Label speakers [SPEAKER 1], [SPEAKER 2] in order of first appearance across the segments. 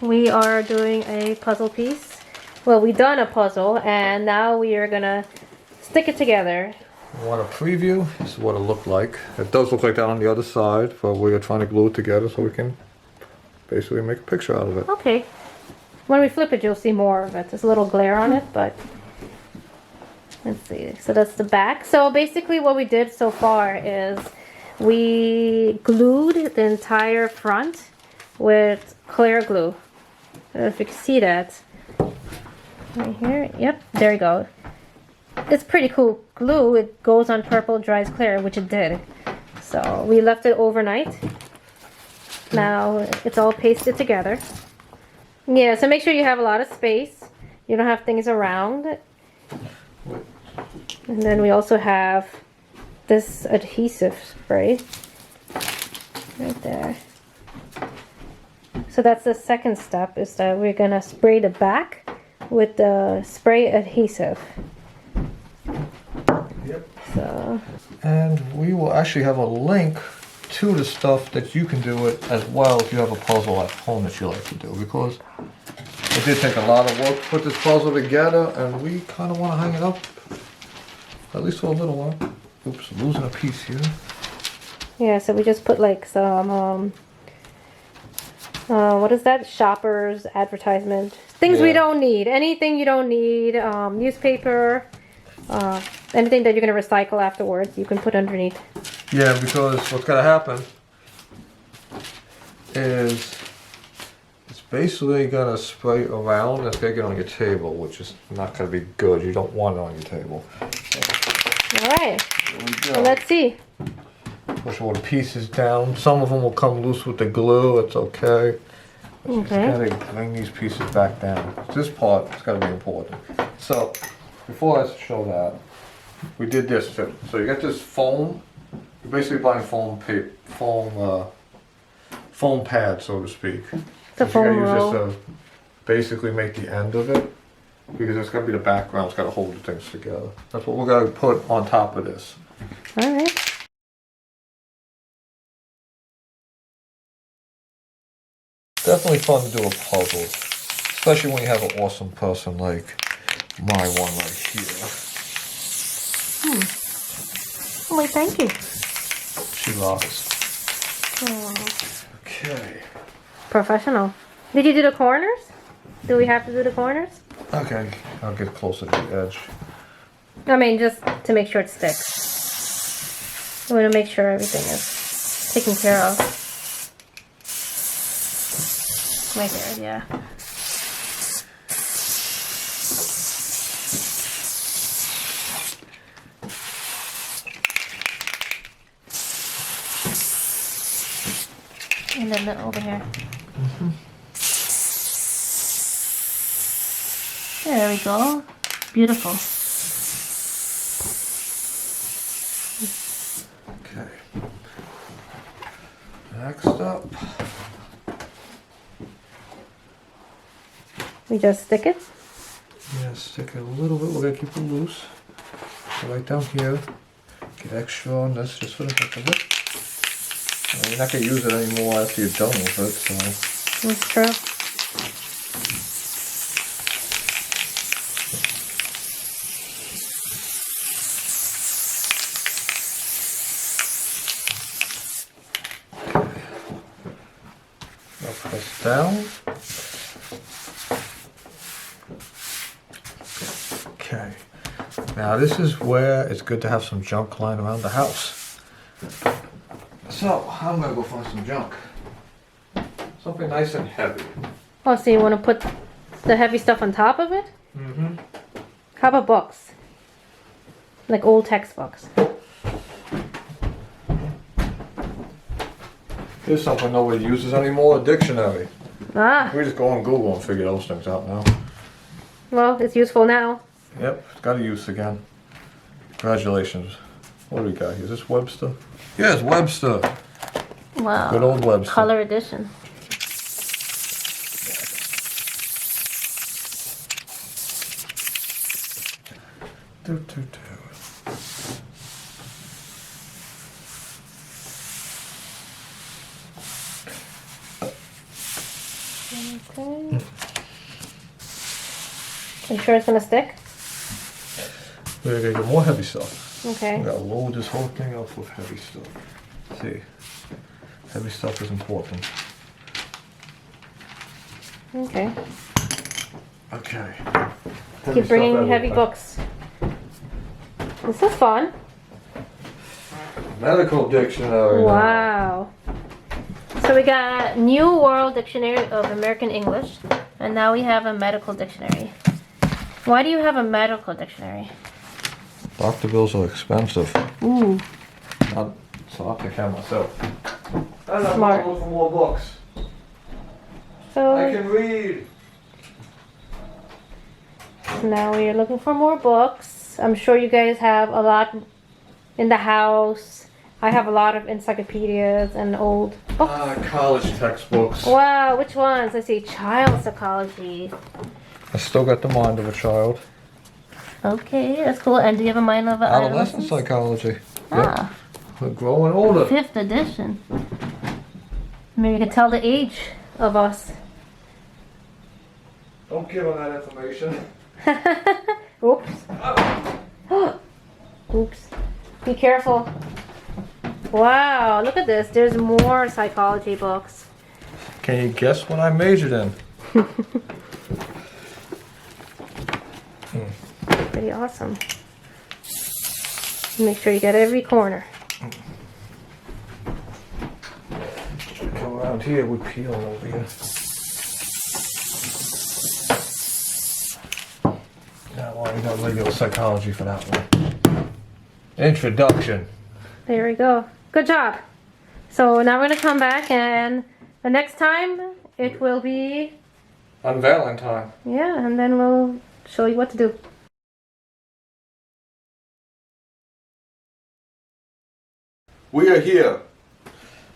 [SPEAKER 1] we are doing a puzzle piece. Well, we've done a puzzle and now we are gonna stick it together.
[SPEAKER 2] Want a preview? This is what it looked like. It does look like that on the other side, but we are trying to glue it together so we can basically make a picture out of it.
[SPEAKER 1] Okay. When we flip it, you'll see more of it. There's a little glare on it, but let's see. So that's the back. So basically what we did so far is we glued the entire front with clear glue. I don't know if you can see that. Right here. Yep, there you go. It's pretty cool glue. It goes on purple, dries clear, which it did. So we left it overnight. Now it's all pasted together. Yeah, so make sure you have a lot of space. You don't have things around. And then we also have this adhesive spray right there. So that's the second step, is that we're gonna spray the back with the spray adhesive.
[SPEAKER 2] Yep.
[SPEAKER 1] So.
[SPEAKER 2] And we will actually have a link to the stuff that you can do it as well if you have a puzzle at home that you like to do, because it did take a lot of work to put this puzzle together and we kind of want to hang it up at least for a little while. Oops, I'm losing a piece here.
[SPEAKER 1] Yeah, so we just put like some what is that? Shoppers advertisement. Things we don't need. Anything you don't need. Newspaper. Anything that you're going to recycle afterwards, you can put underneath.
[SPEAKER 2] Yeah, because what's going to happen is it's basically going to spray around and it's going to get on your table, which is not going to be good. You don't want it on your table. So,
[SPEAKER 1] alright, so let's see.
[SPEAKER 2] Push all the pieces down. Some of them will come loose with the glue. It's okay. But
[SPEAKER 1] Okay.
[SPEAKER 2] you just gotta bring these pieces back down. This part is going to be important. So before I show that, we did this too. So you got this foam. You're basically buying foam paper, foam pad, so to speak.
[SPEAKER 1] The foam
[SPEAKER 2] You're
[SPEAKER 1] roll.
[SPEAKER 2] gonna use this to basically make the end of it, because it's gonna be the background. It's gotta hold the things together. That's what we're gonna put on top of this.
[SPEAKER 1] Alright.
[SPEAKER 2] Definitely fun to do a puzzle, especially when you have an awesome person like my one right here.
[SPEAKER 1] Wait, thank you.
[SPEAKER 2] She loves.
[SPEAKER 1] Oh.
[SPEAKER 2] Okay.
[SPEAKER 1] Professional. Did you do the corners? Do we have to do the corners?
[SPEAKER 2] Okay, I'll get closer to the edge.
[SPEAKER 1] I mean, just to make sure it sticks. I want to make sure everything is taken care of. Right there, yeah. And then over here. There we go. Beautiful.
[SPEAKER 2] Okay. Next up.
[SPEAKER 1] We just stick it.
[SPEAKER 2] Yeah, stick it a little bit. We're gonna keep it loose. So right down here. Get extra on this just for the heck of it. You're not gonna use it anymore after you're done with it, so.
[SPEAKER 1] That's true.
[SPEAKER 2] I'll press down. Okay. Now this is where it's good to have some junk lying around the house. So I'm gonna go find some junk. Something nice and heavy.
[SPEAKER 1] Oh, so you want to put the heavy stuff on top of it?
[SPEAKER 2] Mm-hmm.
[SPEAKER 1] How about books? Like old textbooks.
[SPEAKER 2] Here's something nobody uses anymore, a dictionary.
[SPEAKER 1] Ah,
[SPEAKER 2] We just go on Google and figure those things out now.
[SPEAKER 1] well, it's useful now.
[SPEAKER 2] Yep, it's got a use again. Congratulations. What do we got here? Is this Webster? Yeah, it's Webster.
[SPEAKER 1] Wow.
[SPEAKER 2] Good old Webster.
[SPEAKER 1] Color edition.
[SPEAKER 2] Do, do, do.
[SPEAKER 1] Okay. Are you sure it's gonna stick?
[SPEAKER 2] We're gonna get more heavy stuff.
[SPEAKER 1] Okay.
[SPEAKER 2] We gotta load this whole thing up with heavy stuff. See, heavy stuff is important.
[SPEAKER 1] Okay.
[SPEAKER 2] Okay.
[SPEAKER 1] Keep bringing heavy books. This is fun.
[SPEAKER 2] Medical dictionary.
[SPEAKER 1] Wow. So we got New World Dictionary of American English, and now we have a medical dictionary. Why do you have a medical dictionary?
[SPEAKER 2] Doctor bills are expensive.
[SPEAKER 1] Ooh.
[SPEAKER 2] So I'll take care of myself. And I'm
[SPEAKER 1] Smart.
[SPEAKER 2] looking for more books.
[SPEAKER 1] So
[SPEAKER 2] I can read.
[SPEAKER 1] now we are looking for more books. I'm sure you guys have a lot in the house. I have a lot of encyclopedias and old books.
[SPEAKER 2] College textbooks.
[SPEAKER 1] Wow, which ones? Let's see, child psychology.
[SPEAKER 2] I still got the mind of a child.
[SPEAKER 1] Okay, that's cool. And do you have a mind of an
[SPEAKER 2] Adolescent psychology.
[SPEAKER 1] Ah,
[SPEAKER 2] Yep. We're growing older.
[SPEAKER 1] 5th edition. Maybe you can tell the age of us.
[SPEAKER 2] Don't give them that information.
[SPEAKER 1] Oops. Oops. Be careful. Wow, look at this. There's more psychology books.
[SPEAKER 2] Can you guess what I majored in?
[SPEAKER 1] Pretty awesome. Make sure you get every corner.
[SPEAKER 2] Come around here, we peel over here. Now, well, we got regular psychology for that one. Introduction.
[SPEAKER 1] There we go. Good job. So now we're going to come back, and the next time it will be,
[SPEAKER 2] On Valentine.
[SPEAKER 1] yeah, and then we'll show you what to do.
[SPEAKER 2] We are here.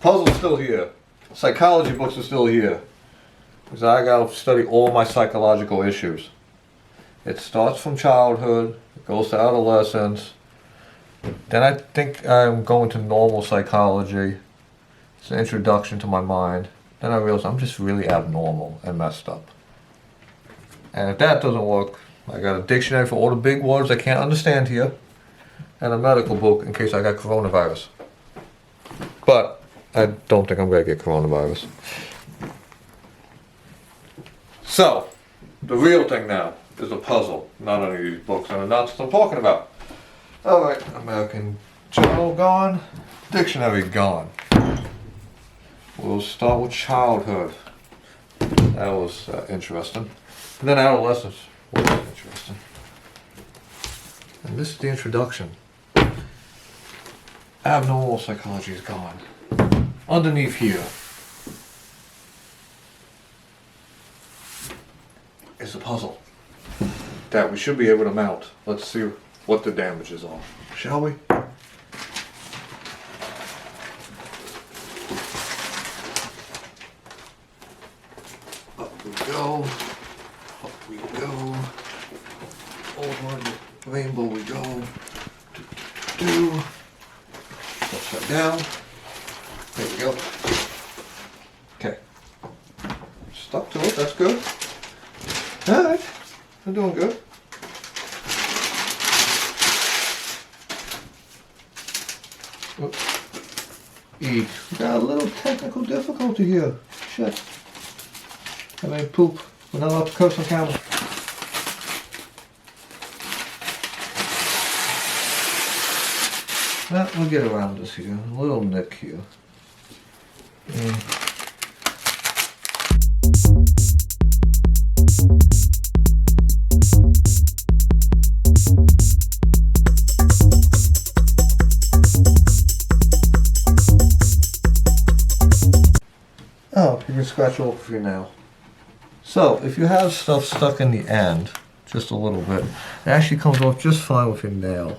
[SPEAKER 2] Puzzle's still here. Psychology books are still here. Because I gotta study all my psychological issues. It starts from childhood, it goes to adolescence. Then I think I'm going to normal psychology. It's an introduction to my mind. Then I realize I'm just really abnormal and messed up. And if that doesn't work, I got a dictionary for all the big words I can't understand here. And a medical book in case I got coronavirus. But I don't think I'm going to get coronavirus. So, the real thing now is a puzzle, not any of these books, and that's what I'm talking about. Alright, American Journal gone, dictionary gone. We'll start with childhood. That was interesting. And then adolescence was interesting. And this is the introduction. Abnormal psychology is gone. Underneath here is a puzzle that we should be able to mount. Let's see what the damages are, shall we? Up we go. Up we go. Over the rainbow we go. Upside down. There we go. Okay. Stuck to it, that's good. Alright, I'm doing good. Oops. We got a little technical difficulty here. Shit. I made poop. We're not allowed to curse on camera. Well, we'll get around this here. A little nick here. Oh, you can scratch off your nail. So, if you have stuff stuck in the end, just a little bit, it actually comes off just fine with your nail.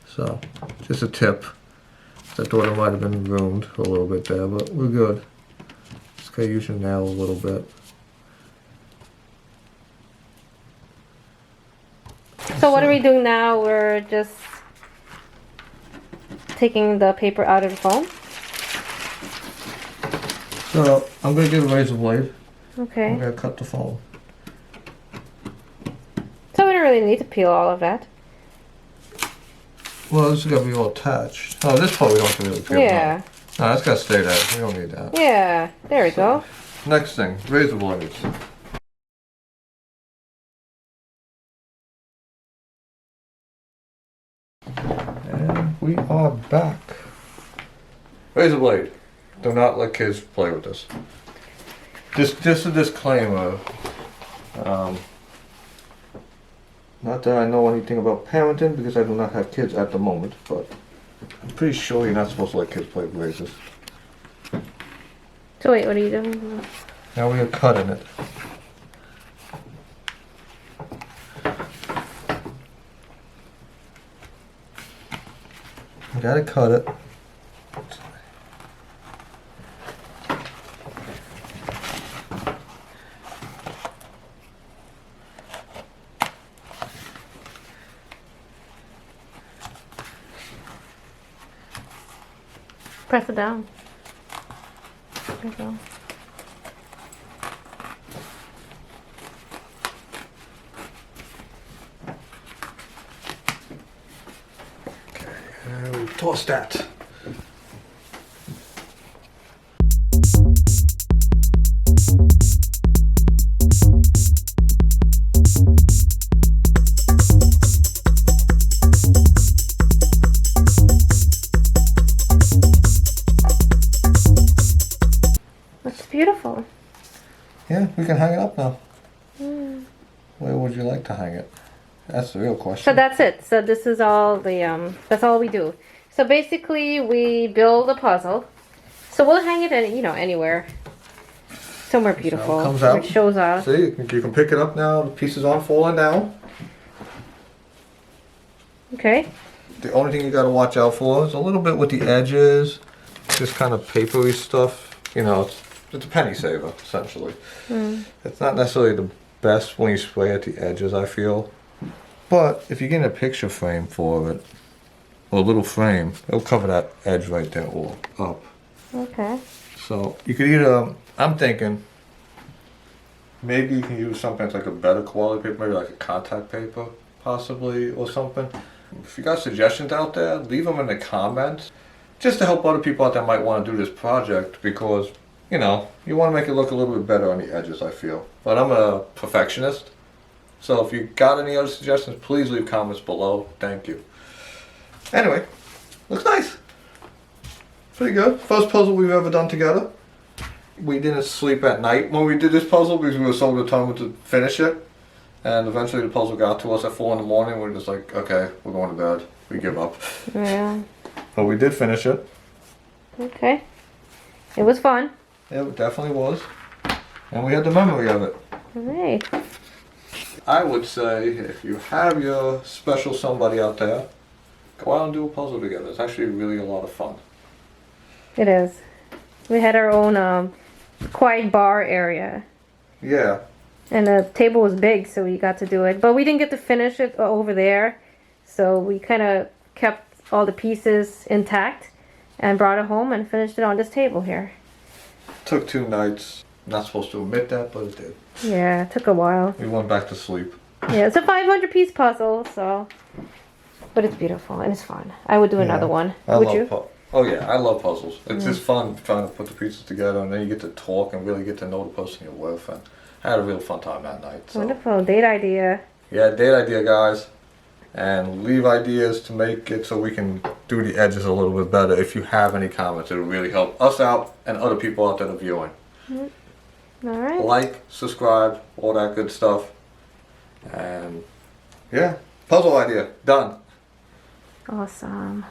[SPEAKER 2] So, just a tip. I thought it might have been ruined a little bit there, but we're good. Just gotta use your nail a little bit.
[SPEAKER 1] So what are we doing now? We're just taking the paper out of the phone.
[SPEAKER 2] So I'm gonna get a razor blade. I'm
[SPEAKER 1] Okay.
[SPEAKER 2] gonna cut the foam.
[SPEAKER 1] So we don't really need to peel all of that.
[SPEAKER 2] Well, this is gonna be all attached. Oh, this part we don't have to really peel.
[SPEAKER 1] Yeah.
[SPEAKER 2] No, that's gotta stay there. We don't need that.
[SPEAKER 1] Yeah. There we go.
[SPEAKER 2] Next thing, razor blades. And we are back. Razor blade. Do not let kids play with this. Just a disclaimer. Not that I know anything about parenting because I do not have kids at the moment, but I'm pretty sure you're not supposed to let kids play with razors.
[SPEAKER 1] So wait, what are you doing?
[SPEAKER 2] Now we are cutting it. You gotta cut it.
[SPEAKER 1] Press it down. There you go.
[SPEAKER 2] And we toss that.
[SPEAKER 1] That's beautiful.
[SPEAKER 2] Yeah, we can hang it up now. Where would you like to hang it? That's the real question.
[SPEAKER 1] So that's it. So this is all the that's all we do. So basically we build a puzzle. So we'll hang it anywhere. Somewhere beautiful.
[SPEAKER 2] comes
[SPEAKER 1] where
[SPEAKER 2] out.
[SPEAKER 1] it shows us.
[SPEAKER 2] See, you can pick it up now. The pieces aren't falling down.
[SPEAKER 1] Okay.
[SPEAKER 2] The only thing you gotta watch out for is a little bit with the edges. This kind of papery stuff. You know, it's a penny saver, essentially. It's not necessarily the best when you spray at the edges, I feel. But if you get a picture frame for it, or a little frame, it'll cover that edge right there or up.
[SPEAKER 1] Okay.
[SPEAKER 2] So you could either, I'm thinking, maybe you can use something that's like a better quality paper, maybe like a contact paper, possibly, or something. If you got suggestions out there, leave them in the comments, just to help other people out that might want to do this project, because, you know, you want to make it look a little bit better on the edges, I feel. But I'm a perfectionist, so if you got any other suggestions, please leave comments below. Thank you. Anyway, looks nice. Pretty good. First puzzle we've ever done together. We didn't sleep at night when we did this puzzle because we were so determined to finish it. And eventually the puzzle got to us at 4 in the morning. We're just like, okay, we're going to bed. We give up.
[SPEAKER 1] Yeah.
[SPEAKER 2] But we did finish it.
[SPEAKER 1] Okay. It was fun.
[SPEAKER 2] It definitely was. And we had the memory of it.
[SPEAKER 1] All right.
[SPEAKER 2] I would say if you have your special somebody out there, go out and do a puzzle together. It's actually really a lot of fun.
[SPEAKER 1] It is. We had our own quiet bar area.
[SPEAKER 2] Yeah.
[SPEAKER 1] And the table was big, so we got to do it. But we didn't get to finish it over there. So we kind of kept all the pieces intact and brought it home and finished it on this table here.
[SPEAKER 2] Took 2 nights. Not supposed to admit that, but it did.
[SPEAKER 1] Yeah, it took a while.
[SPEAKER 2] We went back to sleep.
[SPEAKER 1] Yeah, it's a 500-piece puzzle, so... But it's beautiful and it's fun. I would do another one. Would you?
[SPEAKER 2] Oh yeah, I love puzzles. It's just fun trying to put the pieces together, and then you get to talk and really get to know the person you're with. And I had a real fun time that night. So.
[SPEAKER 1] Wonderful. Date idea.
[SPEAKER 2] Yeah, date idea, guys. And leave ideas to make it so we can do the edges a little bit better. If you have any comments, it'll really help us out and other people out there that are viewing.
[SPEAKER 1] All right.
[SPEAKER 2] Like, subscribe, all that good stuff. And yeah, puzzle idea, done.
[SPEAKER 1] Awesome.